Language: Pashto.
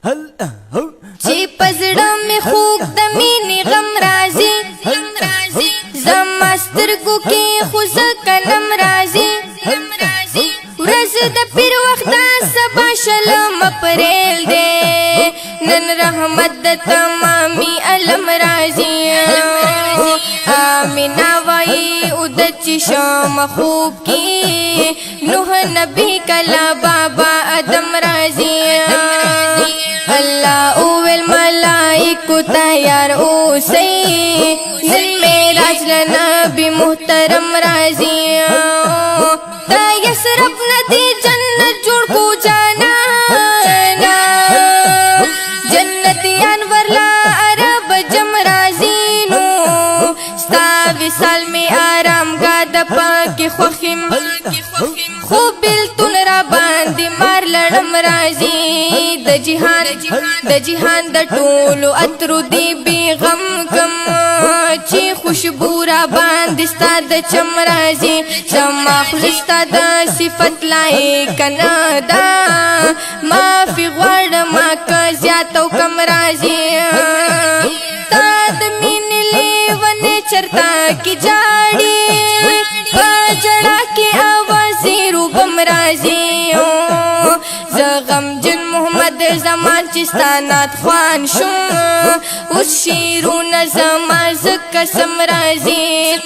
چې پزړه مې خوږ د مینې غم راځي زما سترګو کې خو زه کلم راځي ورځ د پیر وخت سبا شلم اپریل دی نن رحمت د تمامي علم راځي آمینا وای او د چشم خوب کی نوح نبی کلا بابا ادم راځي الله اول ملائکو تیار اوسئ نن معراج لنبی محترم راځي دا یسرب ندی جنت جوړ کو جانا جنتیان ورلا عرب جم راځي نو ستا وصال می آرام گاد پاک خوخم خو بلتون را باندې مار لړم راځي د جهان د ټولو اترو دی بی غم کم چې خوشبو را باندې ستا د چم راځي زما خلستا د صفت لایق نه دا معافي غواړم که زیات او کم راځي تا د مینې لیونې چرتا کې جاړي په جړا کې اوازې روبم راځي زه غمجن محمد زمان چې ستا نعت خوان شوم اوس شعرونه زما زه قسم راځي